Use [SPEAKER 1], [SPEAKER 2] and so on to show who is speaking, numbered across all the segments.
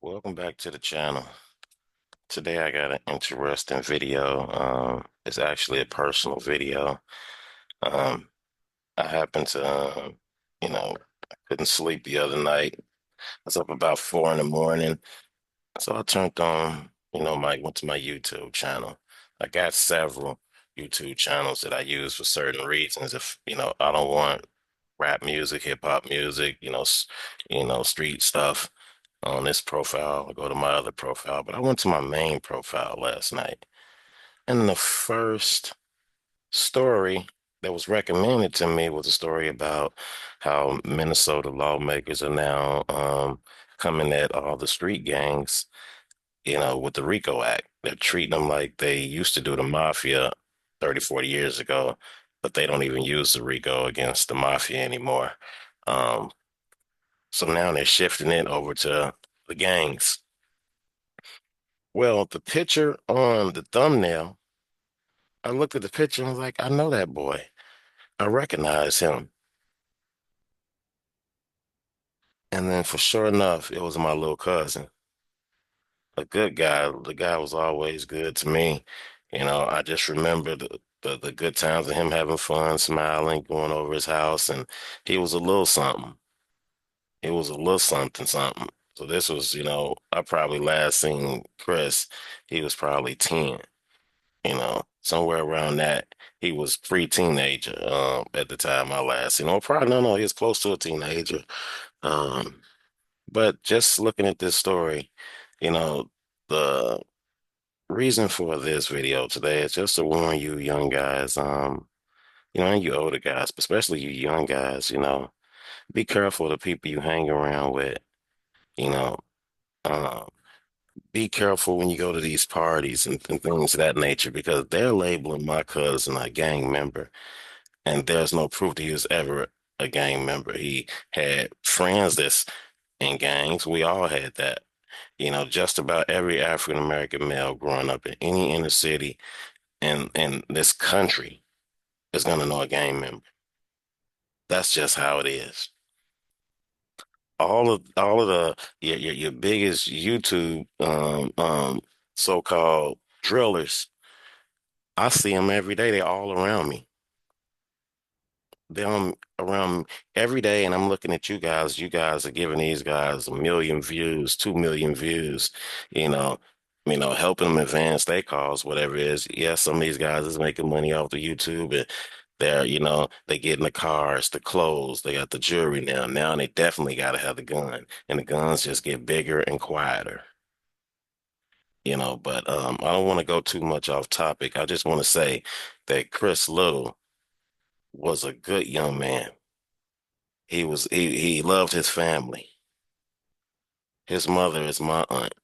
[SPEAKER 1] Welcome back to the channel. Today I got an interesting video. It's actually a personal video. Um, I happened to, I couldn't sleep the other night. I was up about 4 in the morning. So I turned on, went to my YouTube channel. I got several YouTube channels that I use for certain reasons. If, I don't want rap music, hip hop music, street stuff on this profile. I go to my other profile, but I went to my main profile last night. And the first story that was recommended to me was a story about how Minnesota lawmakers are now coming at all the street gangs, with the RICO Act. They're treating them like they used to do the mafia 30, 40 years ago, but they don't even use the RICO against the mafia anymore. Um, so now they're shifting it over to the gangs. Well, the picture on the thumbnail, I looked at the picture and was like, I know that boy. I recognize him. And then for sure enough, it was my little cousin, a good guy. The guy was always good to me. I just remember the good times of him having fun, smiling, going over his house, and he was a little something. He was a little something, something. So this was, I probably last seen Chris, he was probably 10. Somewhere around that. He was pre-teenager at the time I last, probably no, he was close to a teenager. Um, but just looking at this story, the reason for this video today is just to warn you young guys, and you older guys, but especially you young guys, be careful of the people you hang around with, you know. Um, be careful when you go to these parties and things of that nature because they're labeling my cousin a gang member. And there's no proof that he was ever a gang member. He had friends that's in gangs. We all had that. Just about every African American male growing up in any inner city in this country is gonna know a gang member. That's just how it is. All of the your biggest YouTube so-called drillers, I see them every day. They're all around me. Them around every day, and I'm looking at you guys. You guys are giving these guys 1 million views, 2 million views, you know, helping them advance their cause, whatever it is. Yes, some of these guys is making money off the YouTube, and they get in the cars, the clothes, they got the jewelry now. Now they definitely got to have the gun, and the guns just get bigger and quieter. But I don't want to go too much off topic. I just want to say that Chris Little was a good young man. He loved his family. His mother is my aunt.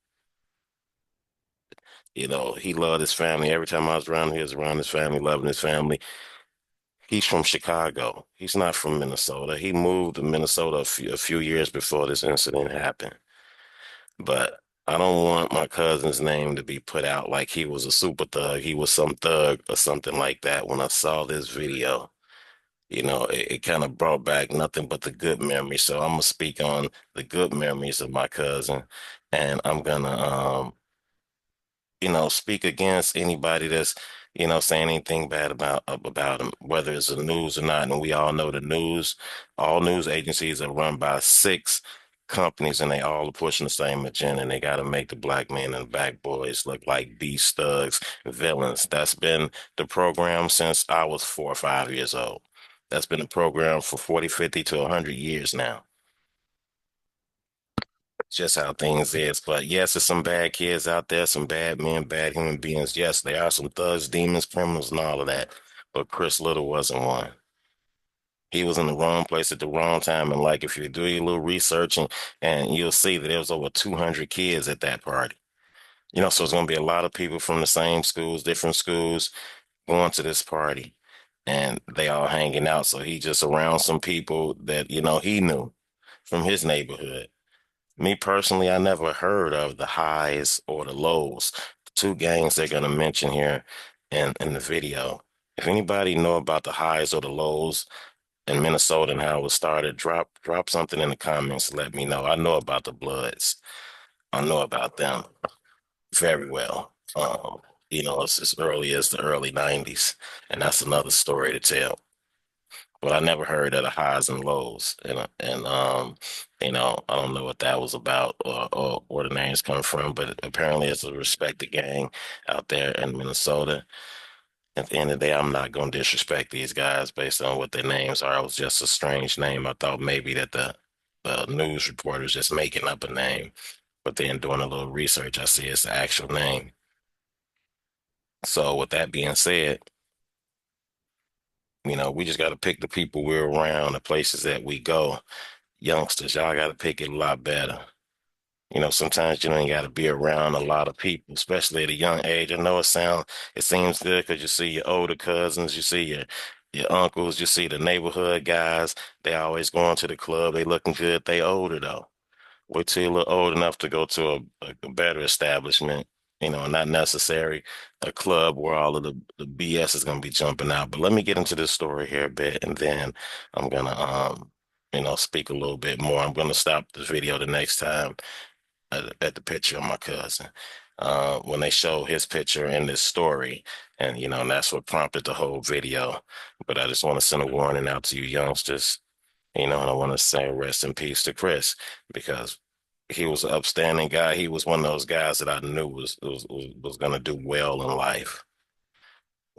[SPEAKER 1] He loved his family. Every time I was around, he was around his family, loving his family. He's from Chicago. He's not from Minnesota. He moved to Minnesota a few years before this incident happened. But I don't want my cousin's name to be put out like he was a super thug. He was some thug or something like that. When I saw this video, it kind of brought back nothing but the good memories. So I'm gonna speak on the good memories of my cousin, and I'm gonna speak against anybody that's, saying anything bad about him, whether it's the news or not. And we all know all news agencies are run by six companies, and they all are pushing the same agenda. And they got to make the black men and the black boys look like beast thugs, villains. That's been the program since I was 4 or 5 years old. That's been the program for 40, 50 to 100 years now. Just how things is. But yes, there's some bad kids out there, some bad men, bad human beings. Yes, there are some thugs, demons, criminals, and all of that. But Chris Little wasn't one. He was in the wrong place at the wrong time. And like if you do your little research and you'll see that there was over 200 kids at that party. So it's gonna be a lot of people from the same schools, different schools going to this party. And they all hanging out. So he just around some people that, he knew from his neighborhood. Me personally, I never heard of the highs or the lows. The two gangs they're gonna mention here in the video. If anybody know about the highs or the lows in Minnesota and how it was started, drop something in the comments. Let me know. I know about the Bloods. I know about them very well. It's as early as the early 90s, and that's another story to tell. But I never heard of the highs and lows, and I don't know what that was about or where the names come from, but apparently it's a respected gang out there in Minnesota. At the end of the day, I'm not going to disrespect these guys based on what their names are. It was just a strange name. I thought maybe that the news reporter's just making up a name, but then doing a little research, I see it's the actual name. So with that being said, we just got to pick the people we're around, the places that we go. Youngsters, y'all got to pick it a lot better. Sometimes you ain't got to be around a lot of people, especially at a young age. I know it seems good because you see your older cousins, you see your uncles, you see the neighborhood guys. They always going to the club. They looking good. They older though. Wait till you're a little old enough to go to a better establishment, not necessary a club where all of the BS is going to be jumping out. But let me get into this story here a bit, and then I'm gonna speak a little bit more. I'm gonna stop this video the next time at the picture of my cousin. When they show his picture in this story, and that's what prompted the whole video. But I just want to send a warning out to you youngsters, and I want to say rest in peace to Chris because he was an upstanding guy. He was one of those guys that I knew was going to do well in life.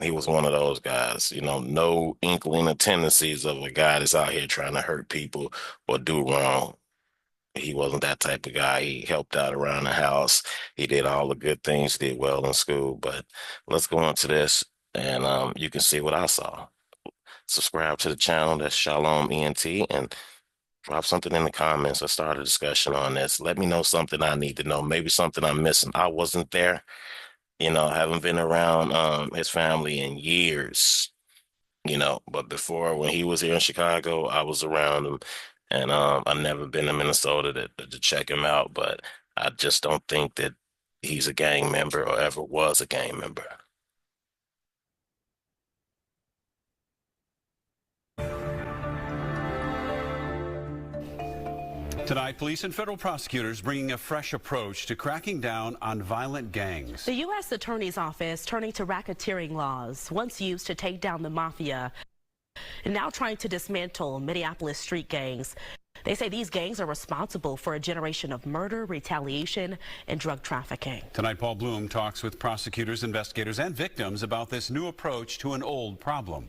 [SPEAKER 1] He was one of those guys, no inkling of tendencies of a guy that's out here trying to hurt people or do wrong. He wasn't that type of guy. He helped out around the house. He did all the good things, did well in school. But let's go into this and you can see what I saw. Subscribe to the channel. That's Shalom ENT and drop something in the comments or start a discussion on this. Let me know something I need to know. Maybe something I'm missing. I wasn't there. I haven't been around his family in years. But before when he was here in Chicago, I was around him, and I've never been to Minnesota to check him out. But I just don't think that he's a gang member or ever was a gang member.
[SPEAKER 2] Tonight, police and federal prosecutors bringing a fresh approach to cracking down on violent gangs.
[SPEAKER 3] The U.S. Attorney's Office turning to racketeering laws, once used to take down the mafia, and now trying to dismantle Minneapolis street gangs. They say these gangs are responsible for a generation of murder, retaliation, and drug trafficking.
[SPEAKER 2] Tonight, Paul Bloom talks with prosecutors, investigators, and victims about this new approach to an old problem.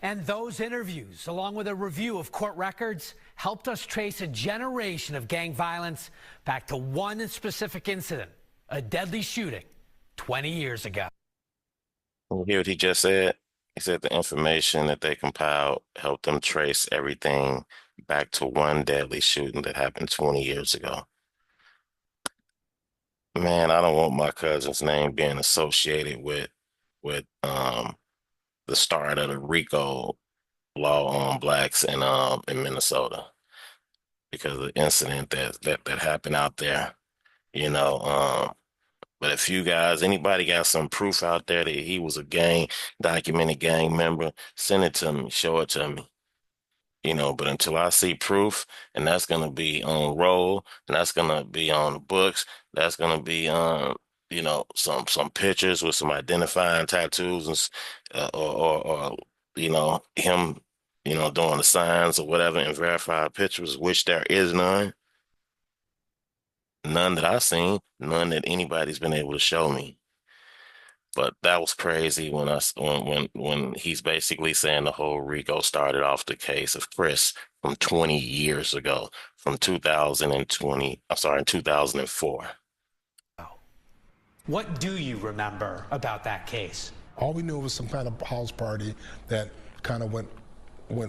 [SPEAKER 4] And those interviews, along with a review of court records, helped us trace a generation of gang violence back to one specific incident, a deadly shooting 20 years ago.
[SPEAKER 1] You hear what he just said? He said the information that they compiled helped them trace everything back to one deadly shooting that happened 20 years ago. Man, I don't want my cousin's name being associated with the start of the RICO law on blacks in Minnesota because of the incident that happened out there, you know. But if you guys, anybody got some proof out there that he was a documented gang member, send it to me, show it to me. But until I see proof, and that's gonna be on roll, and that's gonna be on the books, that's gonna be on, some pictures with some identifying tattoos and or him, doing the signs or whatever and verified pictures, which there is none that I've seen, none that anybody's been able to show me. But that was crazy when he's basically saying the whole RICO started off the case of Chris from 20 years ago, from 2004.
[SPEAKER 4] What do you remember about that case?
[SPEAKER 5] All we knew was some kind of house party that kind of went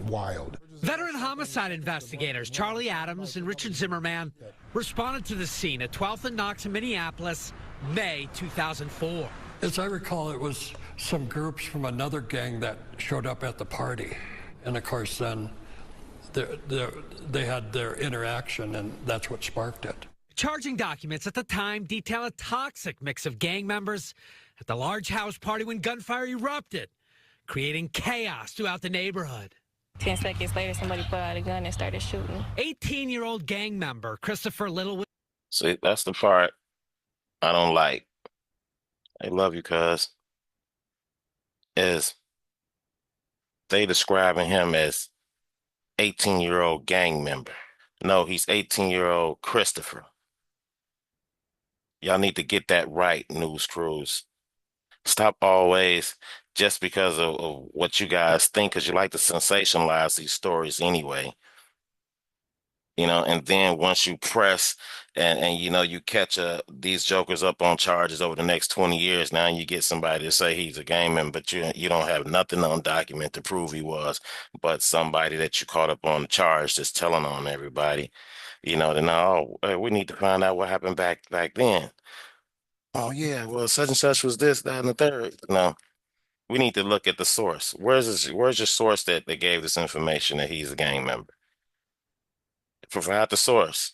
[SPEAKER 5] wild.
[SPEAKER 4] Veteran homicide investigators Charlie Adams and Richard Zimmerman responded to the scene at 12th and Knox in Minneapolis, May 2004.
[SPEAKER 6] As I recall, it was some groups from another gang that showed up at the party. And of course, then they had their interaction, and that's what sparked it.
[SPEAKER 4] Charging documents at the time detail a toxic mix of gang members at the large house party when gunfire erupted, creating chaos throughout the neighborhood.
[SPEAKER 7] 10 seconds later, somebody put out a gun and started shooting.
[SPEAKER 4] 18-year-old gang member Christopher Little.
[SPEAKER 1] See, that's the part I don't like. I love you, cuz. Is they describing him as 18-year-old gang member. No, he's 18-year-old Christopher. Y'all need to get that right, news crews. Stop always just because of what you guys think, because you like to sensationalize these stories anyway. And then once you press and you catch these jokers up on charges over the next 20 years, now you get somebody to say he's a gang member, but you don't have nothing on document to prove he was, but somebody that you caught up on the charge just telling on everybody. Then we need to find out what happened back then. Oh yeah, well such and such was this, that, and the third. No, we need to look at the source. Where's your source that gave this information that he's a gang member? Provide the source.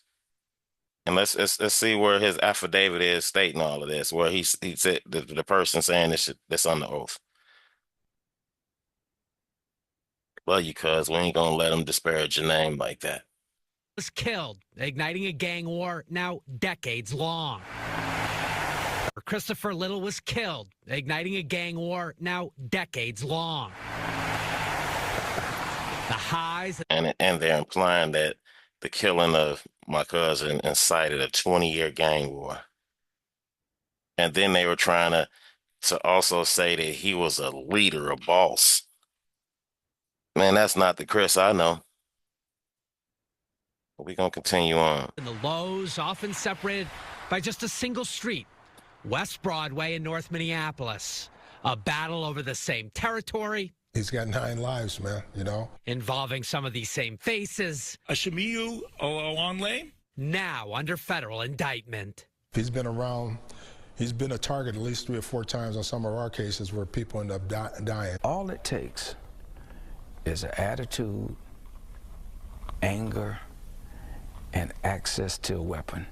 [SPEAKER 1] And let's see where his affidavit is stating all of this, where he said the person saying this on the oath. Love you, cuz we ain't gonna let him disparage your name like that.
[SPEAKER 4] Was killed, igniting a gang war now decades long. Christopher Little was killed, igniting a gang war now decades long. The highs
[SPEAKER 1] and they're implying that the killing of my cousin incited a 20-year gang war. And then they were trying to also say that he was a leader, a boss. Man, that's not the Chris I know. We're gonna continue on.
[SPEAKER 4] and the lows, often separated by just a single street, West Broadway in North Minneapolis. A battle over the same territory.
[SPEAKER 5] He's got 9 lives, man,
[SPEAKER 4] Involving some of these same faces.
[SPEAKER 7] Ashimiyu Olawale?
[SPEAKER 4] Now under federal indictment.
[SPEAKER 5] He's been around. He's been a target at least 3 or 4 times on some of our cases where people end up dying.
[SPEAKER 8] All it takes is an attitude, anger, and access to a weapon.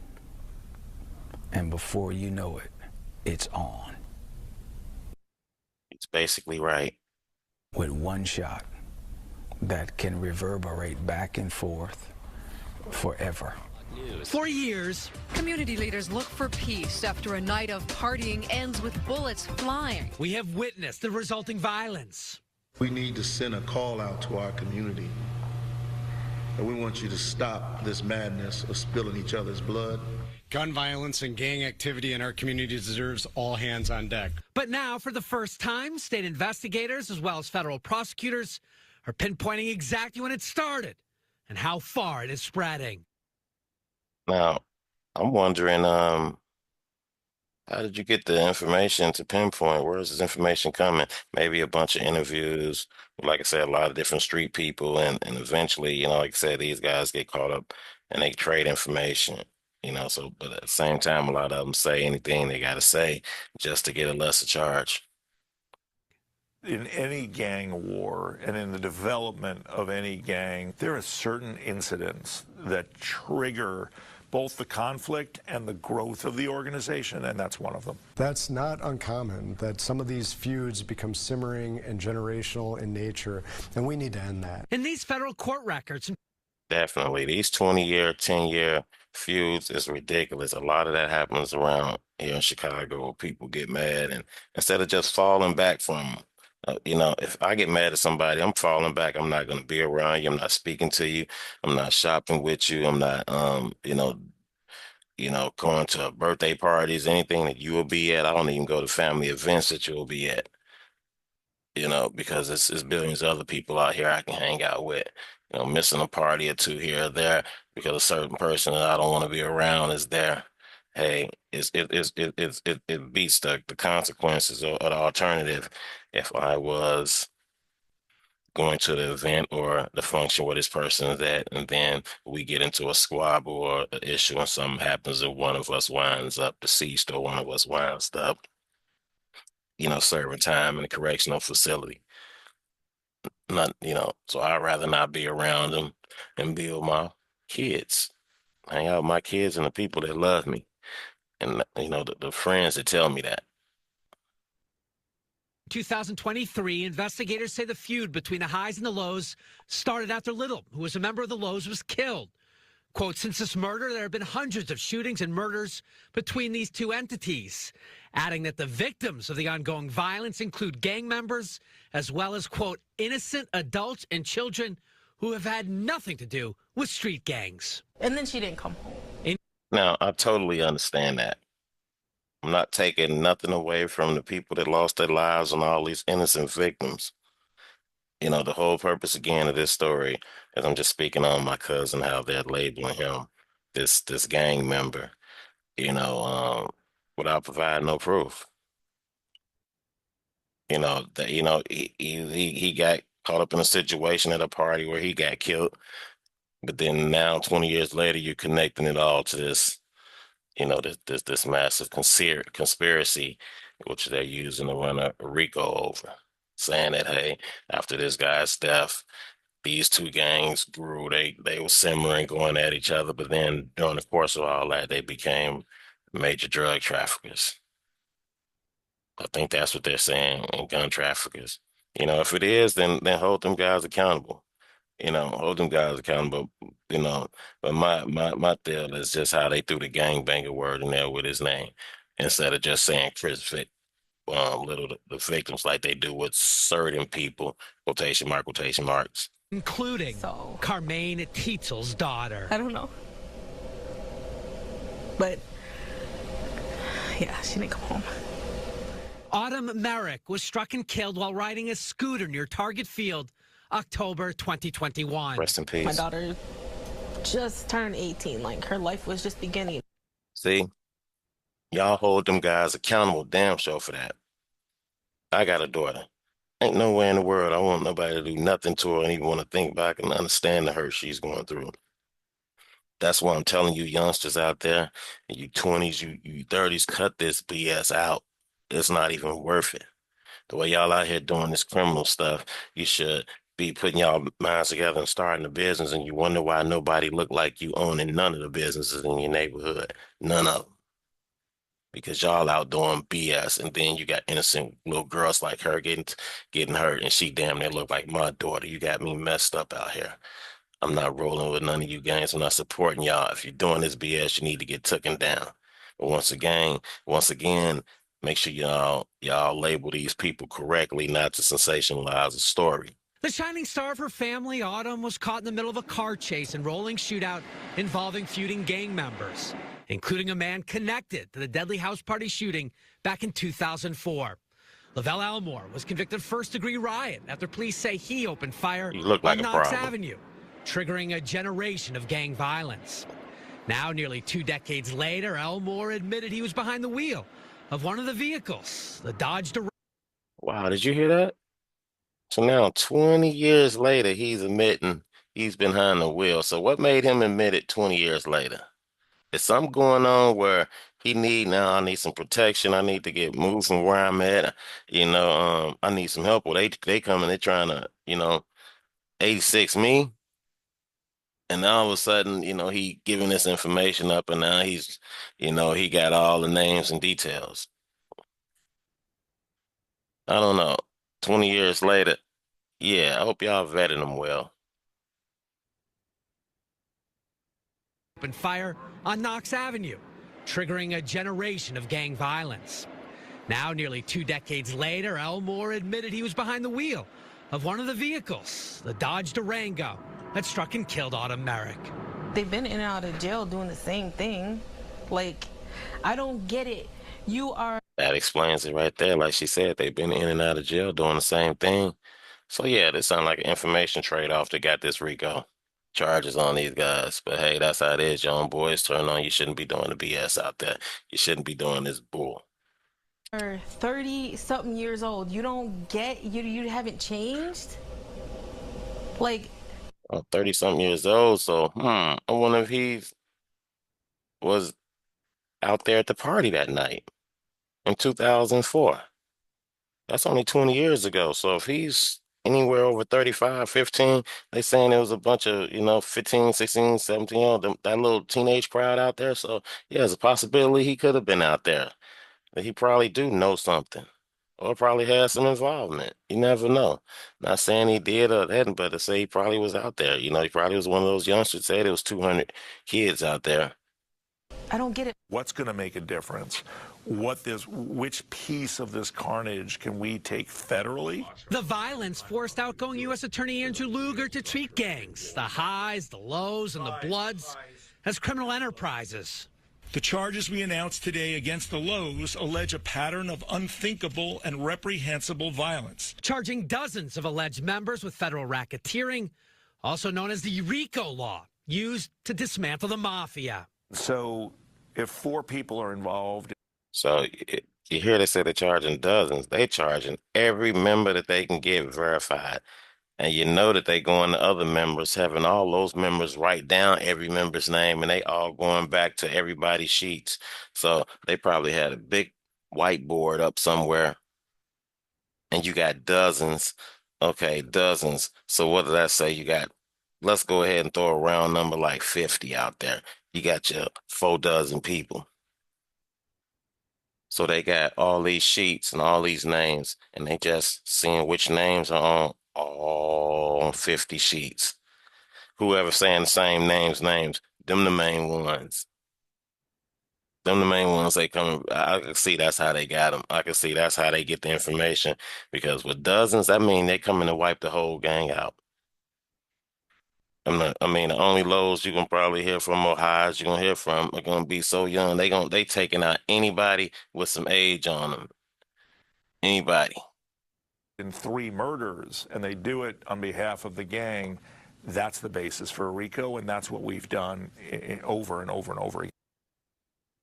[SPEAKER 8] And before you know it, it's on.
[SPEAKER 1] It's basically right.
[SPEAKER 8] With one shot that can reverberate back and forth forever.
[SPEAKER 4] For years,
[SPEAKER 9] community leaders look for peace after a night of partying ends with bullets flying.
[SPEAKER 4] we have witnessed the resulting violence.
[SPEAKER 10] We need to send a call out to our community. And we want you to stop this madness of spilling each other's blood.
[SPEAKER 11] Gun violence and gang activity in our community deserves all hands on deck.
[SPEAKER 4] But now, for the first time, state investigators as well as federal prosecutors are pinpointing exactly when it started and how far it is spreading.
[SPEAKER 1] Now, I'm wondering, how did you get the information to pinpoint? Where is this information coming? Maybe a bunch of interviews, like I said, a lot of different street people, and eventually, like I said, these guys get caught up and they trade information. But at the same time, a lot of them say anything they got to say just to get a lesser charge.
[SPEAKER 7] In any gang war and in the development of any gang, there are certain incidents that trigger both the conflict and the growth of the organization, and that's one of them.
[SPEAKER 12] That's not uncommon, that some of these feuds become simmering and generational in nature, and we need to end that.
[SPEAKER 4] In these federal court records,
[SPEAKER 1] Definitely. These 20-year, 10-year feuds is ridiculous. A lot of that happens around here in Chicago where people get mad, and instead of just falling back from, if I get mad at somebody, I'm falling back. I'm not going to be around you. I'm not speaking to you. I'm not shopping with you. I'm not, going to birthday parties, anything that you will be at. I don't even go to family events that you will be at, because it's billions of other people out here I can hang out with. Missing a party or two here or there because a certain person that I don't want to be around is there. Hey, it beats the consequences or the alternative. If I was going to the event or the function where this person is at, and then we get into a squabble or an issue and something happens and one of us winds up deceased or one of us winds up, serving time in a correctional facility. Not, so I'd rather not be around them and be with my kids. Hang out with my kids and the people that love me. And, the friends that tell me that.
[SPEAKER 4] 2023, investigators say the feud between the highs and the lows started after Little, who was a member of the Lows, was killed. Quote, since this murder, there have been hundreds of shootings and murders between these two entities, adding that the victims of the ongoing violence include gang members, as well as, quote, innocent adults and children who have had nothing to do with street gangs.
[SPEAKER 13] And then she didn't come home.
[SPEAKER 1] Now, I totally understand that. I'm not taking nothing away from the people that lost their lives and all these innocent victims. You know, the whole purpose again of this story is I'm just speaking on my cousin, how they're labeling him this gang member, you know, without providing no proof. You know, that he got caught up in a situation at a party where he got killed. But then now 20 years later you're connecting it all to this, you know, this massive conspiracy, which they're using to run a RICO over, saying that, hey, after this guy's death, these two gangs grew. They were simmering, going at each other, but then during the course of all that, they became major drug traffickers. I think that's what they're saying, and gun traffickers. You know, if it is, then hold them guys accountable. You know, hold them guys accountable. You know, but my deal is just how they threw the gangbanger word in there with his name instead of just saying Chris Vic, little the victims like they do with certain people. Quotation marks.
[SPEAKER 4] Including Carmaine Tietzel's daughter.
[SPEAKER 13] I don't know. But, yeah, she didn't come home.
[SPEAKER 4] Autumn Merrick was struck and killed while riding a scooter near Target Field, October 2021.
[SPEAKER 1] Rest in peace.
[SPEAKER 13] My daughter just turned 18. Like, her life was just beginning.
[SPEAKER 1] See? Y'all hold them guys accountable damn sure for that. I got a daughter. Ain't nowhere in the world I want nobody to do nothing to her and even want to think back and understand the hurt she's going through. That's why I'm telling you youngsters out there, you 20s, you 30s, cut this BS out. It's not even worth it. The way y'all out here doing this criminal stuff, you should be putting y'all minds together and starting a business, and you wonder why nobody look like you owning none of the businesses in your neighborhood. None of them. Because y'all out doing BS, and then you got innocent little girls like her getting hurt, and she damn near look like my daughter. You got me messed up out here. I'm not rolling with none of you gangs. I'm not supporting y'all. If you're doing this BS, you need to get taken down. But once again, make sure y'all label these people correctly, not to sensationalize the story.
[SPEAKER 4] The shining star of her family, Autumn, was caught in the middle of a car chase and rolling shootout involving feuding gang members, including a man connected to the deadly house party shooting back in 2004. Lavelle Elmore was convicted of first-degree riot after police say he opened fire on Knox Avenue, triggering a generation of gang violence. Now, nearly 2 decades later, Elmore admitted he was behind the wheel of one of the vehicles, the Dodge Durango.
[SPEAKER 1] Wow, did you hear that? So now 20 years later, he's admitting he's behind the wheel. So what made him admit it 20 years later? Is something going on where I need some protection. I need to get moved from where I'm at. You know, I need some help. Well, they come and they're trying to, 86 me. And all of a sudden, he giving this information up, and now he's, he got all the names and details. I don't know. 20 years later, yeah, I hope y'all vetted him well.
[SPEAKER 4] Opened fire on Knox Avenue, triggering a generation of gang violence. Now, nearly 2 decades later, Elmore admitted he was behind the wheel of one of the vehicles, the Dodge Durango, that struck and killed Autumn Merrick.
[SPEAKER 13] They've been in and out of jail doing the same thing. Like, I don't get it.
[SPEAKER 1] That explains it right there. Like she said, they've been in and out of jail doing the same thing. So yeah, this sounds like an information trade-off that got this RICO charges on these guys. But hey, that's how it is. Young boys turn on. You shouldn't be doing the BS out there. You shouldn't be doing this bull.
[SPEAKER 13] 30-something years old. You don't get, you haven't changed? Like,
[SPEAKER 1] 30-something years old. So, I wonder if he was out there at the party that night in 2004. That's only 20 years ago. So if he's anywhere over 35, 15, they saying there was a bunch of, 15, 16, 17, that little teenage crowd out there. So yeah, there's a possibility he could have been out there. That he probably do know something. or probably had some involvement. You never know. Not saying he did or hadn't, but to say he probably was out there. You know, he probably was one of those youngsters. Said there was 200 kids out there.
[SPEAKER 13] I don't get it.
[SPEAKER 7] What's going to make a difference? Which piece of this carnage can we take federally?
[SPEAKER 4] The violence forced outgoing U.S. Attorney Andrew Luger to treat gangs, the highs, the lows, and the bloods, as criminal enterprises.
[SPEAKER 14] The charges we announced today against the Lows allege a pattern of unthinkable and reprehensible violence.
[SPEAKER 4] Charging dozens of alleged members with federal racketeering, also known as the RICO law, used to dismantle the mafia.
[SPEAKER 7] So if 4 people are involved.
[SPEAKER 1] So you hear they say they're charging dozens. They charging every member that they can get verified. And you know that they going to other members, having all those members write down every member's name, and they all going back to everybody's sheets. So they probably had a big whiteboard up somewhere, and you got dozens. Okay, dozens. So what did I say? You got, let's go ahead and throw a round number like 50 out there. You got your 4 dozen people. So they got all these sheets and all these names, and they just seeing which names are on all 50 sheets. Whoever saying the same names, them the main ones. Them the main ones they come. I can see that's how they got them. I can see that's how they get the information. Because with dozens, I mean they coming to wipe the whole gang out. I mean, the only lows you can probably hear from or highs you're gonna hear from are gonna be so young. They taking out anybody with some age on them. Anybody.
[SPEAKER 7] In 3 murders, and they do it on behalf of the gang, that's the basis for a RICO, and that's what we've done over and over and over again.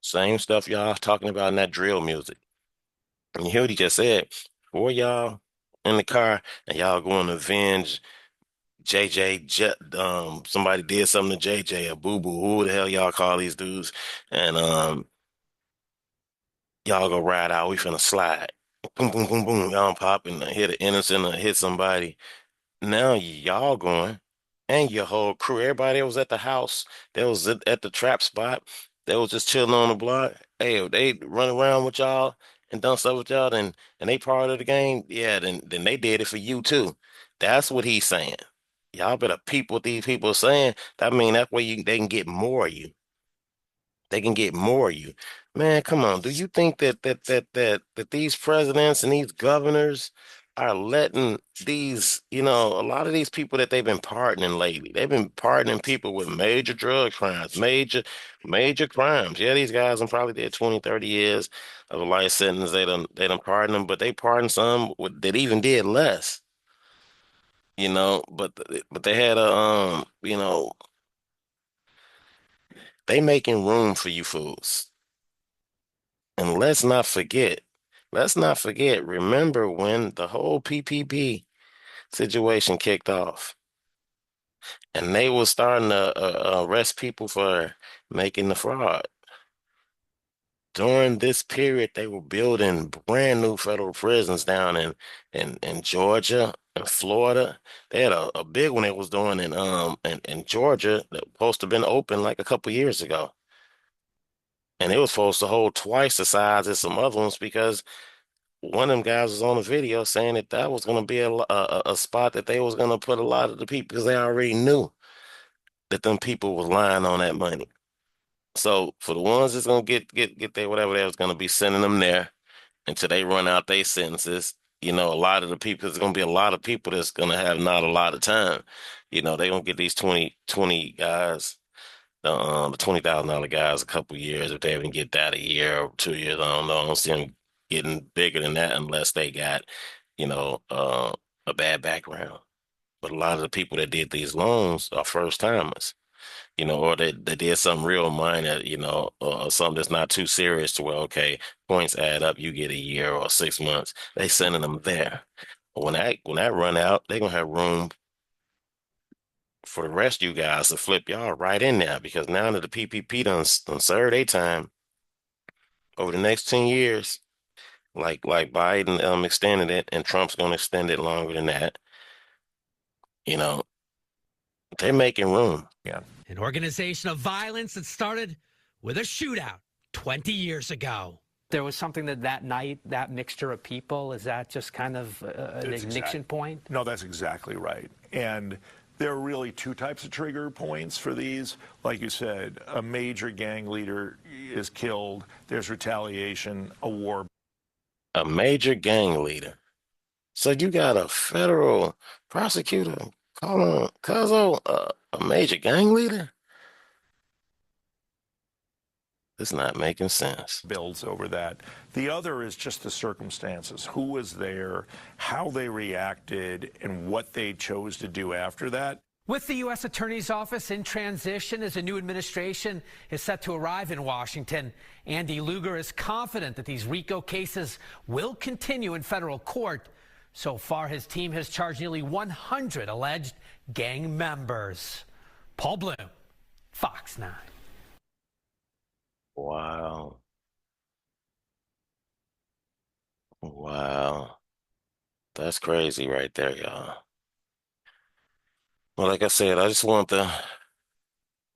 [SPEAKER 1] Same stuff y'all talking about in that drill music. And you hear what he just said? 4 y'all in the car, and y'all going to avenge somebody did something to JJ or Boo Boo, who the hell y'all call these dudes, and y'all go ride out. We finna slide. Boom, boom, boom, boom. Y'all pop and hit an innocent or hit somebody. Now y'all going, and your whole crew, everybody that was at the house, that was at the trap spot, that was just chilling on the block. Hey, if they run around with y'all and done stuff with y'all, and they part of the game, yeah, then they did it for you too. That's what he's saying. Y'all better peep what these people are saying. That mean that way they can get more of you. They can get more of you. Man, come on. Do you think that these presidents and these governors are letting these, a lot of these people that they've been pardoning lately, they've been pardoning people with major drug crimes, major crimes. Yeah, these guys have probably did 20, 30 years of a life sentence. They done pardon them, but they pardoned some that even did less. But they had they making room for you fools. And let's not forget, remember when the whole PPP situation kicked off and they were starting to arrest people for making the fraud. During this period, they were building brand new federal prisons down in Georgia and Florida. They had a big one they was doing in Georgia that was supposed to have been open like a couple years ago. And it was supposed to hold twice the size as some other ones because one of them guys was on the video saying that was going to be a spot that they was going to put a lot of the people because they already knew that them people was lying on that money. So for the ones that's gonna get there, whatever they was gonna be sending them there until they run out their sentences. A lot of the people, there's gonna be a lot of people that's gonna have not a lot of time. They gonna get these 20 guys, the $20,000 guys a couple years. If they even get that a year or 2 years, I don't know. I don't see them getting bigger than that unless they got, a bad background. But a lot of the people that did these loans are first timers. Or they did something real minor, or something that's not too serious to where, okay, points add up, you get a year or 6 months. They sending them there. When that run out, they're gonna have room for the rest of you guys to flip y'all right in there because now that the PPP done served their time over the next 10 years, like Biden extended it and Trump's gonna extend it longer than that, they're making room.
[SPEAKER 7] Yeah.
[SPEAKER 4] An organization of violence that started with a shootout 20 years ago. there was something that night, that mixture of people, is that just kind of an ignition point?
[SPEAKER 7] No, that's exactly right. And there are really two types of trigger points for these. Like you said, a major gang leader is killed, there's retaliation, a war.
[SPEAKER 1] A major gang leader. So you got a federal prosecutor, Colin, a major gang leader? It's not making sense.
[SPEAKER 7] Builds over that. The other is just the circumstances. Who was there, how they reacted, and what they chose to do after that.
[SPEAKER 4] With the U.S. Attorney's Office in transition as a new administration is set to arrive in Washington, Andy Lugar is confident that these RICO cases will continue in federal court. So far, his team has charged nearly 100 alleged gang members. Paul Bloom, Fox 9.
[SPEAKER 1] Wow. Wow. That's crazy right there, y'all. Well, like I said, I just want to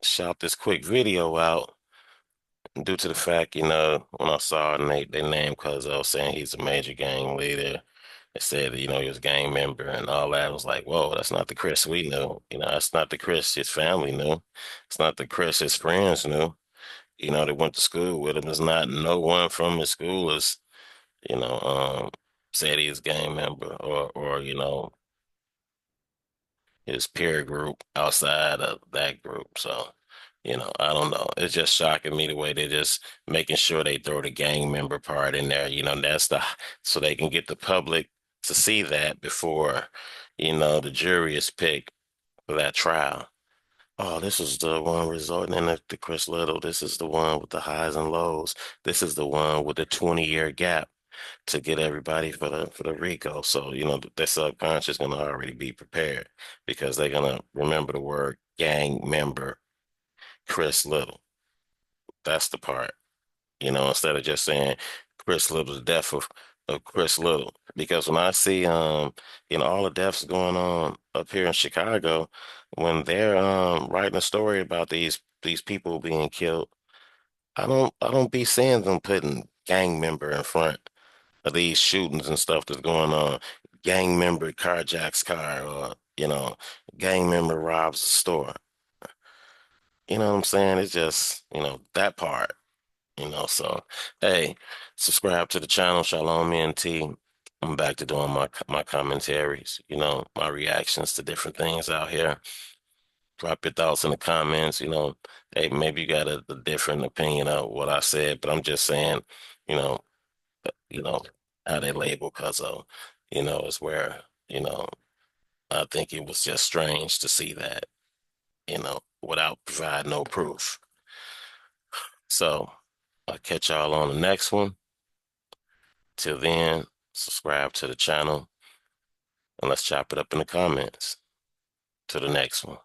[SPEAKER 1] shout this quick video out due to the fact, when I saw they named Cuzzo saying he's a major gang leader. It said, he was a gang member and all that. I was like, whoa, that's not the Chris we knew. That's not the Chris his family knew. It's not the Chris his friends knew. They went to school with him. There's not no one from his school is, said he's a gang member or his peer group outside of that group. So, I don't know. It's just shocking me the way they're just making sure they throw the gang member part in there. So they can get the public to see that before, the jury is picked for that trial. Oh, this is the one resorting in to Chris Little. This is the one with the highs and lows. This is the one with the 20-year gap to get everybody for the RICO. So, their subconscious gonna already be prepared because they're gonna remember the word gang member, Chris Little. That's the part. Instead of just saying Chris Little, the death of Chris Little. Because when I see all the deaths going on up here in Chicago, when they're writing a story about these people being killed, I don't be seeing them putting gang member in front of these shootings and stuff that's going on. Gang member carjacks car or, gang member robs a store. You know what I'm saying? It's just, that part, so hey, subscribe to the channel, Shalom ENT. I'm back to doing my commentaries, my reactions to different things out here. Drop your thoughts in the comments, hey, maybe you got a different opinion of what I said, but I'm just saying, you know, you know, how they label Cuzzo, is where, I think it was just strange to see that, without providing no proof. So I'll catch y'all on the next one. Till then, subscribe to the channel and let's chop it up in the comments. To the next one.